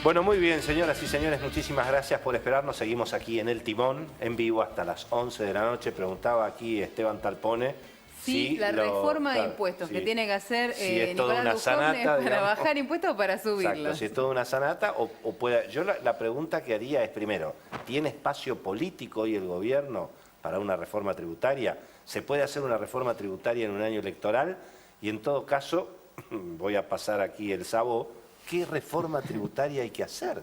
Bueno, muy bien, señoras y señores, muchísimas gracias por esperarnos. Seguimos aquí en El Timón, en vivo hasta las 11 de la noche. Preguntaba aquí Esteban Talpone. Sí, la reforma de impuestos que tiene que hacer Nicolás Dujovne para bajar impuestos o para subirlos. Exacto, si es toda una sanata o puede... Yo la pregunta que haría es, primero, ¿tiene espacio político hoy el gobierno para una reforma tributaria? ¿Se puede hacer una reforma tributaria en un año electoral? Y en todo caso, voy a pasar aquí el sabo, ¿qué reforma tributaria hay que hacer?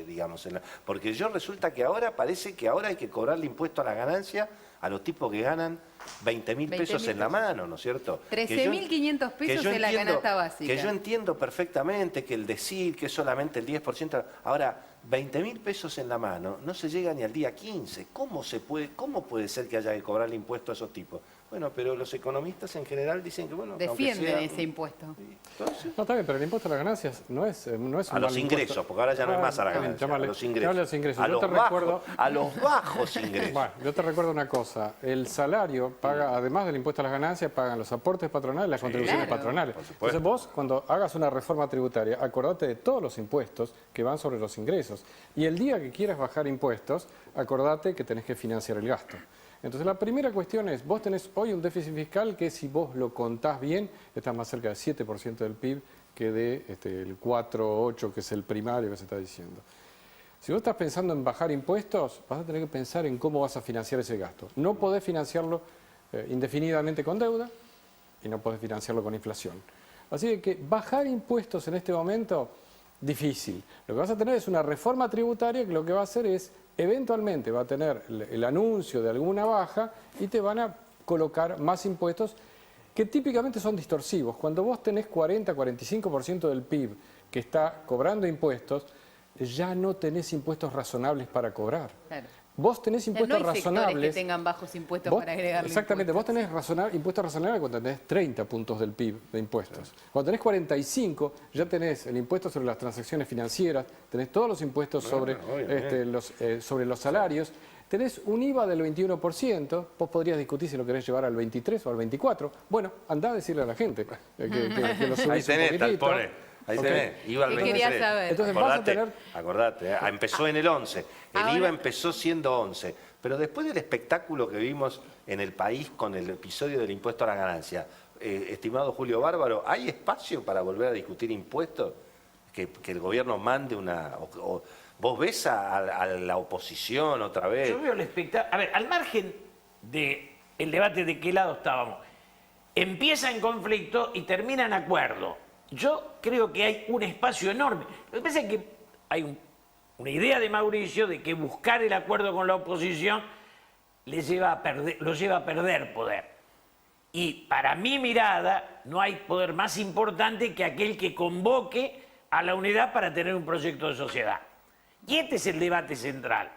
Digamos, porque resulta que ahora parece que ahora hay que cobrarle impuesto a la ganancia a los tipos que ganan 20.000 pesos en la mano, ¿no es cierto? 13.500 pesos en la canasta básica. Que yo entiendo perfectamente que el decir que es solamente el 10%, ahora 20.000 pesos en la mano no se llega ni al día 15. ¿Cómo puede ser que haya que cobrarle impuesto a esos tipos? Bueno, pero los economistas en general dicen que, bueno, defienden ese impuesto. Entonces, no, está bien, pero el impuesto a las ganancias no es un a los ingresos, porque ahora ya no es más a la ganancia, a los ingresos. A los bajos ingresos. Bueno, yo te recuerdo una cosa, el salario paga, además del impuesto a las ganancias, pagan los aportes patronales y las contribuciones patronales. Entonces vos, cuando hagas una reforma tributaria, acordate de todos los impuestos que van sobre los ingresos. Y el día que quieras bajar impuestos, acordate que tenés que financiar el gasto. Entonces la primera cuestión es, vos tenés hoy un déficit fiscal que si vos lo contás bien, estás más cerca del 7% del PIB que del 4 o 8 que es el primario que se está diciendo. Si vos estás pensando en bajar impuestos, vas a tener que pensar en cómo vas a financiar ese gasto. No podés financiarlo indefinidamente con deuda y no podés financiarlo con inflación. Así que bajar impuestos en este momento, difícil. Lo que vas a tener es una reforma tributaria que lo que va a hacer es, eventualmente va a tener el anuncio de alguna baja y te van a colocar más impuestos que típicamente son distorsivos. Cuando vos tenés 40-45% del PIB que está cobrando impuestos, ya no tenés impuestos razonables para cobrar. Claro. Vos tenés impuestos razonables que tengan bajos impuestos para agregarle exactamente, impuestos. Vos tenés impuestos razonables cuando tenés 30 puntos del PIB de impuestos. Sí. Cuando tenés 45, ya tenés el impuesto sobre las transacciones financieras, tenés todos los impuestos sobre los salarios, tenés un IVA del 21%, vos podrías discutir si lo querés llevar al 23 o al 24. Bueno, andá a decirle a la gente que lo subís. Ahí tenés, Talpone. Ahí tenés, IVA al 23. Entonces acordate, empezó en el 11. El IVA empezó siendo 11. Pero después del espectáculo que vimos en el país con el episodio del impuesto a la ganancia, estimado Julio Bárbaro, ¿hay espacio para volver a discutir impuestos? Que el gobierno mande una... ¿Vos ves a la oposición otra vez? Yo veo el espectáculo... A ver, al margen del debate de qué lado estábamos, empieza en conflicto y termina en acuerdo. Yo creo que hay un espacio enorme. Lo que pasa es que hay una idea de Mauricio de que buscar el acuerdo con la oposición lo lleva a perder poder. Y para mi mirada no hay poder más importante que aquel que convoque a la unidad para tener un proyecto de sociedad. Y este es el debate central.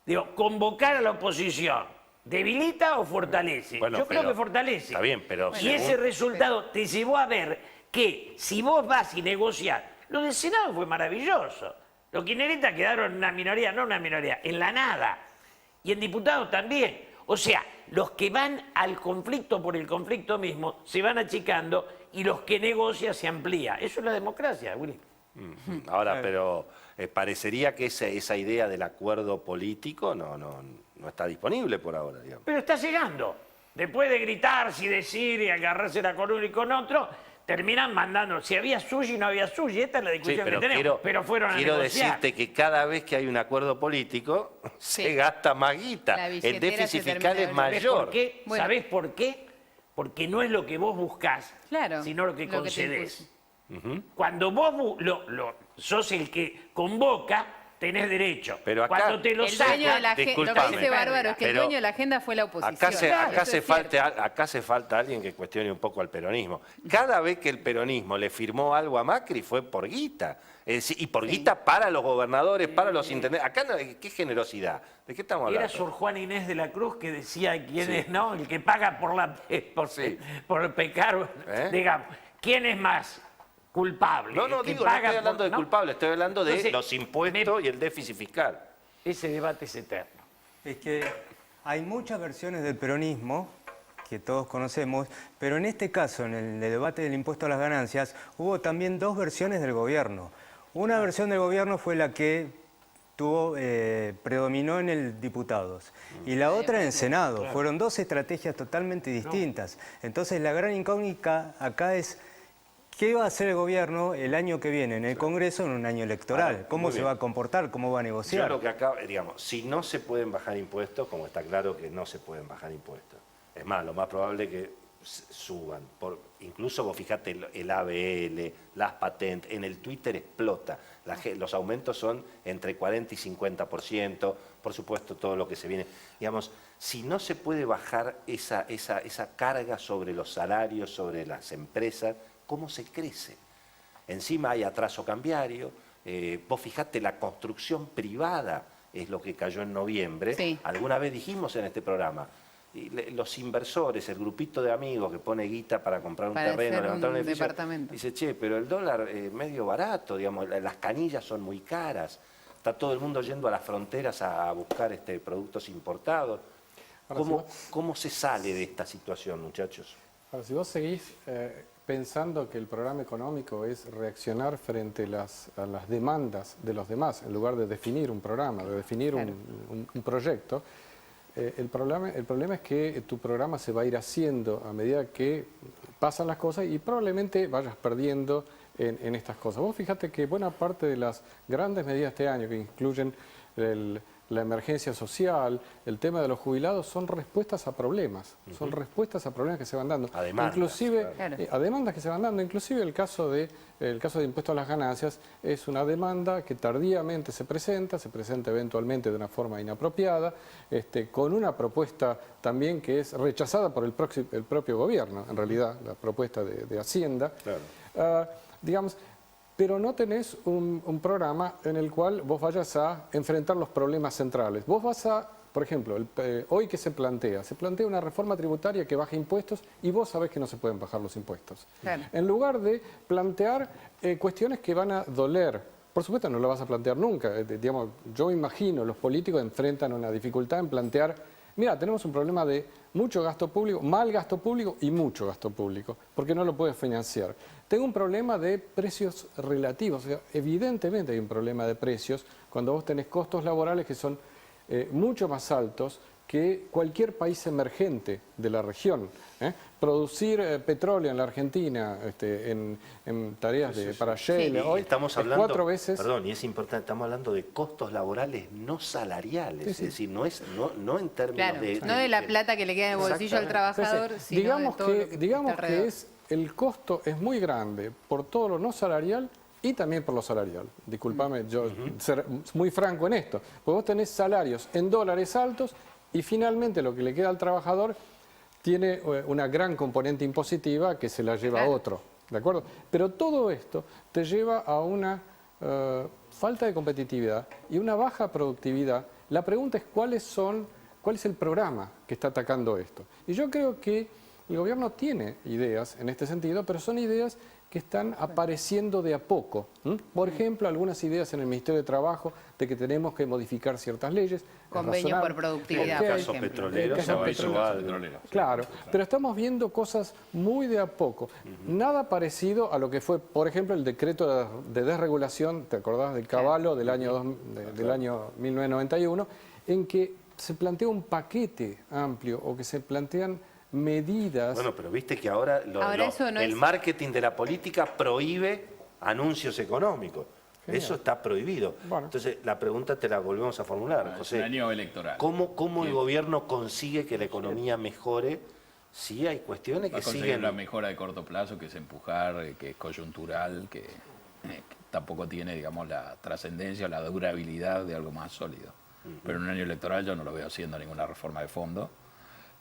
Digo, convocar a la oposición, ¿debilita o fortalece? Bueno, yo creo que fortalece. Está bien, pero... Y ese resultado te llevó a ver que si vos vas y negociás, lo del Senado fue maravilloso. Los kirchneristas quedaron en una minoría, no una minoría, en la nada. Y en diputados también. O sea, los que van al conflicto por el conflicto mismo se van achicando y los que negocian se amplía. Eso es la democracia, Willy. Ahora, pero parecería que esa idea del acuerdo político no está disponible por ahora, digamos. Pero está llegando. Después de gritarse y decir y agarrársela con uno y con otro, terminan mandando, si había sushi no había sushi, esta es la discusión que tenemos, pero fueron a negociar. Quiero decirte que cada vez que hay un acuerdo político se gasta más guita, el déficit fiscal es mayor. ¿Sabés por qué? Porque no es lo que vos buscás, sino lo que concedés. Cuando vos sos el que convoca, tenés derecho. Pero acá, cuando te lo sacan, lo que dice Bárbaro es que el dueño de la agenda fue la oposición. Acá hace falta alguien que cuestione un poco al peronismo. Cada vez que el peronismo le firmó algo a Macri fue por guita. Y por guita para los gobernadores, para los intendentes. Acá, ¿qué generosidad? ¿De qué estamos hablando? Era Sor Juana Inés de la Cruz que decía quién es, ¿no? El que paga por pecar, digamos. ¿Quién es más culpable? No estoy hablando de culpable, estoy hablando de los impuestos y el déficit fiscal. Ese debate es eterno. Es que hay muchas versiones del peronismo que todos conocemos, pero en este caso, en el debate del impuesto a las ganancias, hubo también dos versiones del gobierno. Una versión del gobierno fue la que predominó en el diputados y la otra en el Senado. Claro. Fueron dos estrategias totalmente distintas. Entonces la gran incógnita acá es ¿qué va a hacer el gobierno el año que viene en el Congreso en un año electoral? ¿Cómo se va a comportar? ¿Cómo va a negociar? Yo lo que acá, digamos, si no se pueden bajar impuestos, como está claro que no se pueden bajar impuestos. Es más, lo más probable es que suban. Incluso vos fijate el ABL, las patentes, en el Twitter explota. Los aumentos son entre 40 y 50%, por supuesto todo lo que se viene. Digamos, si no se puede bajar esa carga sobre los salarios, sobre las empresas, ¿cómo se crece? Encima hay atraso cambiario, vos fijate la construcción privada es lo que cayó en noviembre. Sí. Alguna vez dijimos en este programa, los inversores, el grupito de amigos que pone guita para comprar un terreno, levantar un edificio, departamento. Dice, che, pero el dólar es medio barato, digamos, las canillas son muy caras, está todo el mundo yendo a las fronteras a buscar productos importados. ¿Cómo se sale de esta situación, muchachos? Ahora, si vos seguís pensando que el programa económico es reaccionar frente a las demandas de los demás, en lugar de definir un programa, de definir un proyecto, el problema es que tu programa se va a ir haciendo a medida que pasan las cosas y probablemente vayas perdiendo en estas cosas. Vos fíjate que buena parte de las grandes medidas de este año, que incluyen la emergencia social, el tema de los jubilados, son respuestas a problemas, son respuestas a problemas que se van dando. A demandas, inclusive, claro. A demandas que se van dando, inclusive el caso de impuesto a las ganancias es una demanda que tardíamente se presenta eventualmente de una forma inapropiada, con una propuesta también que es rechazada por el propio gobierno, en realidad, la propuesta de Hacienda. Claro. Digamos, pero no tenés un programa en el cual vos vayas a enfrentar los problemas centrales. Vos vas a, por ejemplo, hoy que se plantea una reforma tributaria que baje impuestos y vos sabés que no se pueden bajar los impuestos. Claro. En lugar de plantear cuestiones que van a doler, por supuesto no lo vas a plantear nunca. Digamos, yo imagino, los políticos enfrentan una dificultad en plantear, mira, tenemos un problema de mucho gasto público, mal gasto público y mucho gasto público, porque no lo puedes financiar. Tengo un problema de precios relativos, o sea, evidentemente hay un problema de precios cuando vos tenés costos laborales que son mucho más altos que cualquier país emergente de la región. Producir petróleo en la Argentina, en tareas para Shell, hoy estamos hablando, 4 veces... Perdón, y es importante, estamos hablando de costos laborales no salariales, es decir, no en términos no de la plata que le queda en el bolsillo al trabajador, sino digamos de todo digamos que el costo es muy grande por todo lo no salarial y también por lo salarial. Disculpame, yo ser muy franco en esto, porque vos tenés salarios en dólares altos y finalmente lo que le queda al trabajador tiene una gran componente impositiva que se la lleva a otro, ¿de acuerdo? Pero todo esto te lleva a una falta de competitividad y una baja productividad. La pregunta es cuál es el programa que está atacando esto. Y yo creo que el gobierno tiene ideas en este sentido, pero son ideas que están apareciendo de a poco. Por ejemplo, algunas ideas en el Ministerio de Trabajo de que tenemos que modificar ciertas leyes. Convenio por productividad, por ejemplo. El caso petrolero. Claro, pero estamos viendo cosas muy de a poco. Nada parecido a lo que fue, por ejemplo, el decreto de desregulación, ¿te acordás del Caballo del año 1991? En que se plantea un paquete amplio o que se plantean medidas... Bueno, pero viste que ahora el marketing de la política prohíbe anuncios económicos. Genial. Eso está prohibido. Bueno. Entonces, la pregunta te la volvemos a formular, José. Es un año electoral. ¿Cómo el gobierno consigue que la economía mejore si hay cuestiones que siguen...? La mejora de corto plazo, que es empujar, que es coyuntural, que tampoco tiene, digamos, la trascendencia o la durabilidad de algo más sólido. Pero en un año electoral yo no lo veo haciendo ninguna reforma de fondo.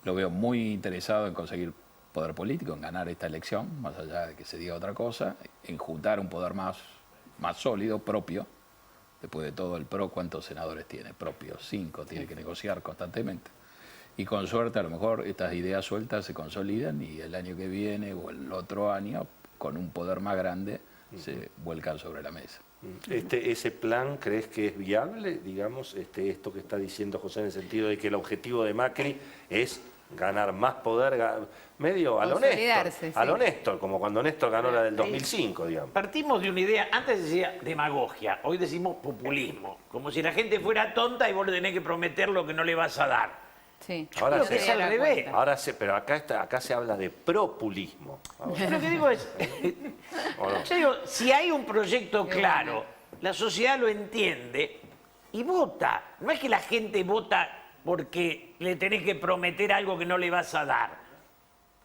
Lo veo muy interesado en conseguir poder político, en ganar esta elección, más allá de que se diga otra cosa, en juntar un poder más sólido, propio. Después de todo, el PRO, ¿cuántos senadores tiene? Propios, 5, tiene que negociar constantemente. Y con suerte, a lo mejor, estas ideas sueltas se consolidan y el año que viene o el otro año, con un poder más grande, se vuelcan sobre la mesa. ¿Ese plan crees que es viable, digamos, esto que está diciendo José, en el sentido de que el objetivo de Macri es ganar más poder, medio a lo Néstor, Sí. a lo Néstor, como cuando Néstor ganó la del 2005, digamos. Partimos de una idea, antes decía demagogia, hoy decimos populismo, como si la gente fuera tonta y vos le tenés que prometer lo que no le vas a dar. Sí. Ahora creo que es al revés. Ahora pero acá se habla de populismo. Yo lo que digo es, yo digo, si hay un proyecto claro, la sociedad lo entiende y vota. No es que la gente vota porque le tenés que prometer algo que no le vas a dar.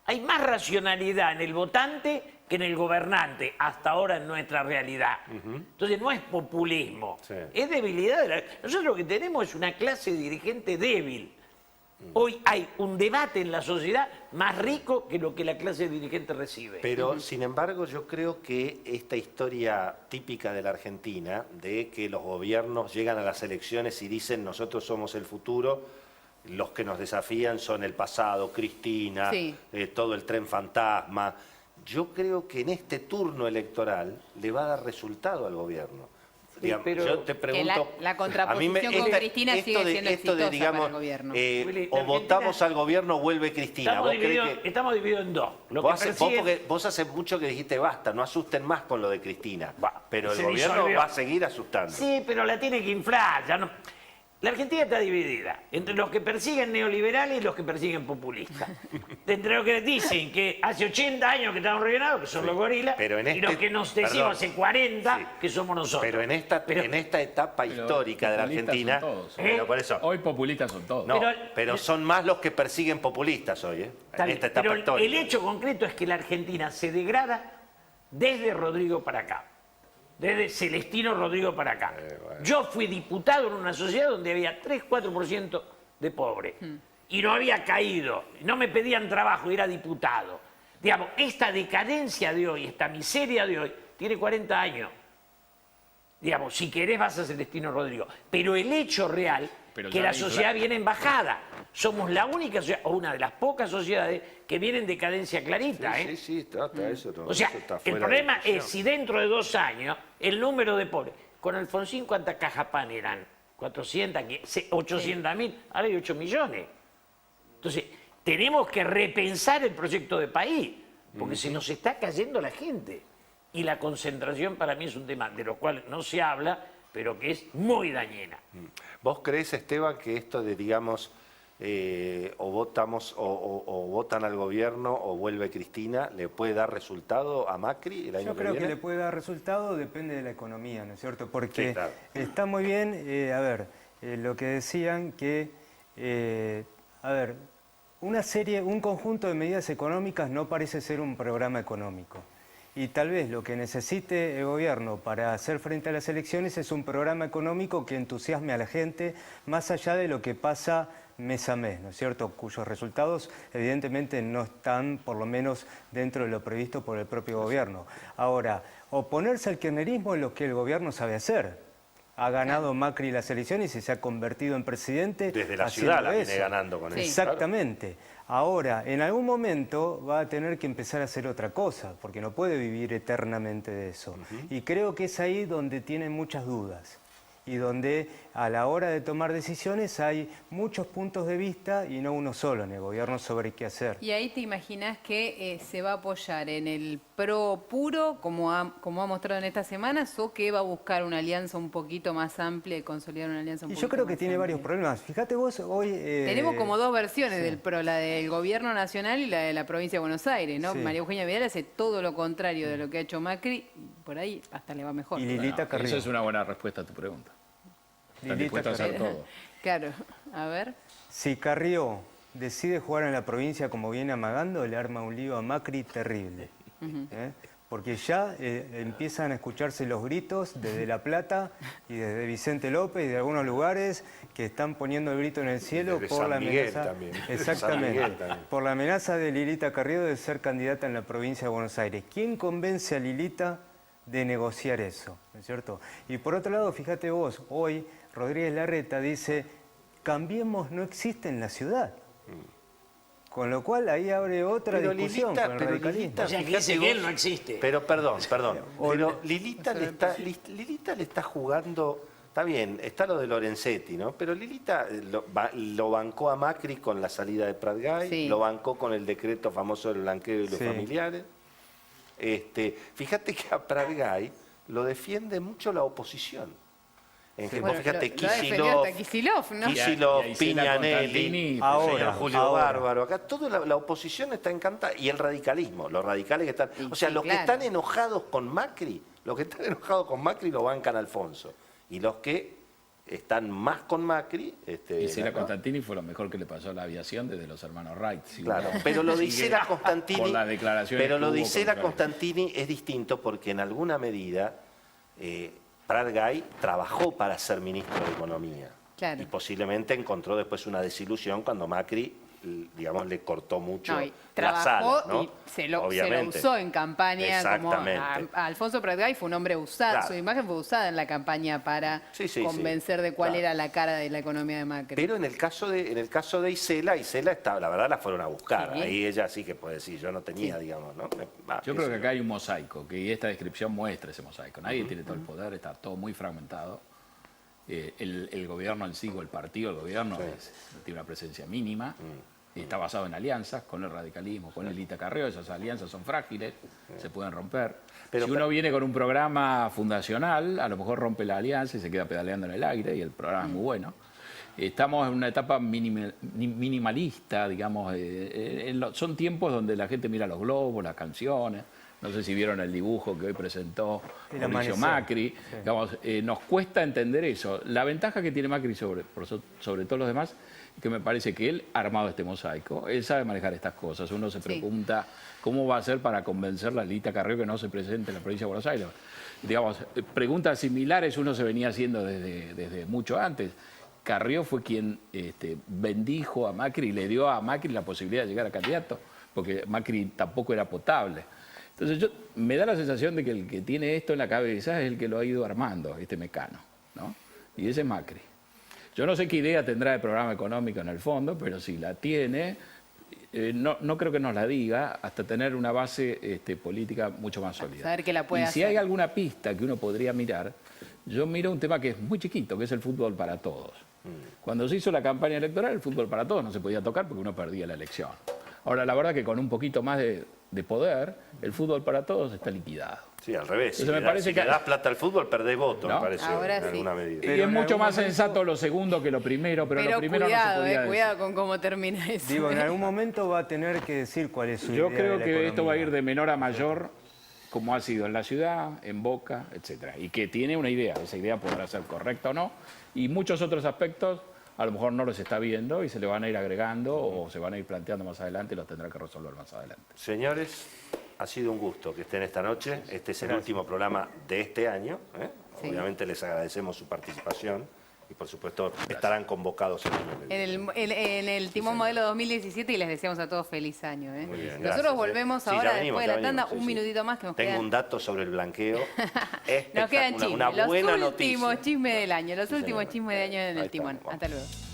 Hay más racionalidad en el votante que en el gobernante, hasta ahora en nuestra realidad. Entonces no es populismo, es debilidad. Nosotros lo que tenemos es una clase dirigente débil. Hoy hay un debate en la sociedad más rico que lo que la clase dirigente recibe. Pero, sin embargo, yo creo que esta historia típica de la Argentina, de que los gobiernos llegan a las elecciones y dicen nosotros somos el futuro, los que nos desafían son el pasado, Cristina, todo el tren fantasma. Yo creo que en este turno electoral le va a dar resultado al gobierno. Digamos, pero yo te pregunto, la contraposición con Cristina sigue siendo exitosa digamos, para el gobierno. O votamos al gobierno o vuelve Cristina. Estamos divididos en dos. Vos hace mucho que dijiste basta, no asusten más con lo de Cristina. Pero el se gobierno disolvió. va a seguir asustando. Sí, pero la tiene que inflar. Ya no. La Argentina está dividida entre los que persiguen neoliberales y los que persiguen populistas. Entre los que dicen que hace 80 años que estamos rellenados, que son los gorilas, y los que nos decimos hace 40 que somos nosotros. Pero en esta etapa histórica de la Argentina, por eso, hoy populistas son todos. no, pero son más los que persiguen populistas hoy, en esta etapa pero histórica. el hecho concreto es que la Argentina se degrada desde Rodrigo para acá. Desde Celestino Rodrigo para acá. Yo fui diputado en una sociedad donde había 3-4% de pobres. Y no había caído. No me pedían trabajo y era diputado. Digamos, esta decadencia de hoy, esta miseria de hoy, tiene 40 años. Digamos, si querés vas a Celestino Rodrigo. Pero el hecho real, que la sociedad viene en bajada. Somos la única sociedad, o una de las pocas sociedades, que viene en decadencia clarita. Sí, trata eso. O sea, el problema es si dentro de 2 años el número de pobres... Con Alfonsín, ¿cuántas cajas pan eran? 400, 800.000, ahora hay 8 millones. Entonces, tenemos que repensar el proyecto de país, porque se nos está cayendo la gente. Y la concentración para mí es un tema de lo cual no se habla, pero que es muy dañina. ¿Vos creés, Esteban, que esto de, digamos, o votamos o votan al gobierno o vuelve Cristina, le puede dar resultado a Macri el año que viene? Yo creo que le puede dar resultado, depende de la economía, ¿no es cierto? Porque Sí, claro. está muy bien, lo que decían que, un conjunto de medidas económicas no parece ser un programa económico. Y tal vez lo que necesite el gobierno para hacer frente a las elecciones es un programa económico que entusiasme a la gente, más allá de lo que pasa mes a mes, ¿no es cierto?, cuyos resultados evidentemente no están, por lo menos, dentro de lo previsto por el propio gobierno. Ahora, oponerse al kirchnerismo es lo que el gobierno sabe hacer. Ha ganado Macri las elecciones y se ha convertido en presidente. Desde la ciudad la viene ganando con eso. Exactamente. Ahora, en algún momento va a tener que empezar a hacer otra cosa, porque no puede vivir eternamente de eso. Y creo que es ahí donde tiene muchas dudas. Y donde a la hora de tomar decisiones hay muchos puntos de vista y no uno solo en el gobierno sobre qué hacer. Y ahí te imaginas que se va a apoyar en el pro puro, como ha mostrado en estas semanas, o que va a buscar una alianza un poquito más amplia y consolidar una alianza un poquito más Y yo creo que tiene amplia. varios problemas. Fíjate vos, hoy... Tenemos como dos versiones del PRO, la del gobierno nacional y la de la provincia de Buenos Aires, ¿no? Sí. María Eugenia Vidal hace todo lo contrario de lo que ha hecho Macri, por ahí hasta le va mejor. Y Lilita Carrió. Esa es una buena respuesta a tu pregunta. Están Lilita dispuestos a hacer Carrió. todo. Claro, a ver. Si Carrió decide jugar en la provincia como viene amagando, le arma un lío a Macri terrible. Porque ya empiezan a escucharse los gritos desde La Plata y desde Vicente López y de algunos lugares que están poniendo el grito en el cielo Desde por San la Miguel amenaza. también. Exactamente. San Miguel también. Por la amenaza de Lilita Carrió de ser candidata en la provincia de Buenos Aires. ¿Quién convence a Lilita de negociar eso? ¿No es cierto? Y por otro lado, fíjate vos, hoy Rodríguez Larreta dice, Cambiemos no existe en la ciudad. Con lo cual ahí abre otra discusión con el radicalismo. O sea, que dice que él no existe. Pero perdón. Pero Lilita le está jugando Está bien, está lo de Lorenzetti, ¿no? Pero Lilita lo bancó a Macri con la salida de Prat-Gay, Sí. lo bancó con el decreto famoso del blanqueo y los Sí. familiares. Fíjate que a Prat-Gay lo defiende mucho la oposición. Vos fíjate, lo defendió hasta Kicillof, ¿no? Kicillof, Y ahí Isela Piñanelli, Constantini, Ahora. Julio Bárbaro, acá toda la oposición está encantada, y el radicalismo, los radicales que están, Y o sea, sí, los que claro. están enojados con Macri, lo bancan a Alfonso, y los que están más con Macri, Isela ¿no? Constantini fue lo mejor que le pasó a la aviación desde los hermanos Wright. Si Claro, uno pero lo de sigue Isela Constantini, por las declaraciones pero que lo de hubo Isela contra- Constantini es distinto porque en alguna medida Prat-Gay trabajó para ser ministro de Economía. Claro. Y posiblemente encontró después una desilusión cuando Macri, digamos, le cortó mucho No, y la trabajó sala, ¿no? y se lo Obviamente. usó en campaña. Como Exactamente. a Alfonso Prat-Gay fue un hombre usado, Claro. su imagen fue usada en la campaña para Sí, convencer de cuál claro. era la cara de la economía de Macri. Pero en el caso de Isela estaba, la verdad la fueron a buscar. Sí. Ahí ella sí que puede decir, yo no tenía, digamos, ¿no? Yo creo que acá hay un mosaico, que esta descripción muestra ese mosaico. Nadie tiene todo el poder, está todo muy fragmentado. El gobierno en sí, o el partido del gobierno, tiene una presencia mínima. Está basado en alianzas con el radicalismo, con el Lilita Carrió. Esas alianzas son frágiles, se pueden romper. Pero- si uno viene con un programa fundacional, a lo mejor rompe la alianza y se queda pedaleando en el aire, y el programa es muy bueno. Estamos en una etapa minimalista, digamos. Son tiempos donde la gente mira los globos, las canciones. No sé si vieron el dibujo que hoy presentó El Mauricio amanecer. Macri. Digamos, nos cuesta entender eso. La ventaja que tiene Macri sobre todos los demás es que me parece que él ha armado este mosaico. Él sabe manejar estas cosas. Uno se pregunta cómo va a hacer para convencer a Lilita Carrió que no se presente en la provincia de Buenos Aires. Digamos, preguntas similares uno se venía haciendo desde mucho antes. Carrió fue quien bendijo a Macri y le dio a Macri la posibilidad de llegar a candidato, porque Macri tampoco era potable. Entonces me da la sensación de que el que tiene esto en la cabeza es el que lo ha ido armando, este mecano, ¿no? Y ese es Macri. Yo no sé qué idea tendrá de programa económico en el fondo, pero si la tiene, no creo que nos la diga hasta tener una base política mucho más sólida. Saber que la puede y si hacer. hay alguna pista que uno podría mirar, yo miro un tema que es muy chiquito, que es el fútbol para todos. Cuando se hizo la campaña electoral, el fútbol para todos no se podía tocar porque uno perdía la elección. Ahora, la verdad que con un poquito más de poder, el fútbol para todos está liquidado. Sí, al revés. Si, Entonces me le, parece si que- le das plata al fútbol, perdés votos, ¿No? me parece, Ahora en sí. alguna medida. Y Pero es en mucho algún más momento- sensato lo segundo que lo primero, pero lo primero cuidado, no se podía decir. cuidado con cómo termina eso. Digo, en algún momento va a tener que decir cuál es su Yo idea creo de la que esto va a ir economía. de menor a mayor, como ha sido en la ciudad, en Boca, etcétera. Y que tiene una idea, esa idea podrá ser correcta o no, y muchos otros aspectos a lo mejor no los está viendo y se le van a ir agregando o se van a ir planteando más adelante y los tendrá que resolver más adelante. Señores, ha sido un gusto que estén esta noche. Este es el último programa de este año. Sí. Obviamente les agradecemos su participación y por supuesto estarán convocados el año que viene. En el Timón Modelo 2017 y les deseamos a todos feliz año. ¿eh? Muy bien, Nosotros gracias, volvemos Sí, ahora ya venimos, después de ya la tanda, venimos, sí, un sí. minutito más que nos Tengo queda. un dato sobre el blanqueo. Nos quedan Espectacular, chismes, una buena los noticia. últimos chismes del año, los Sí, últimos señora. chismes del año en Ahí el Timón. estamos, vamos. Hasta luego.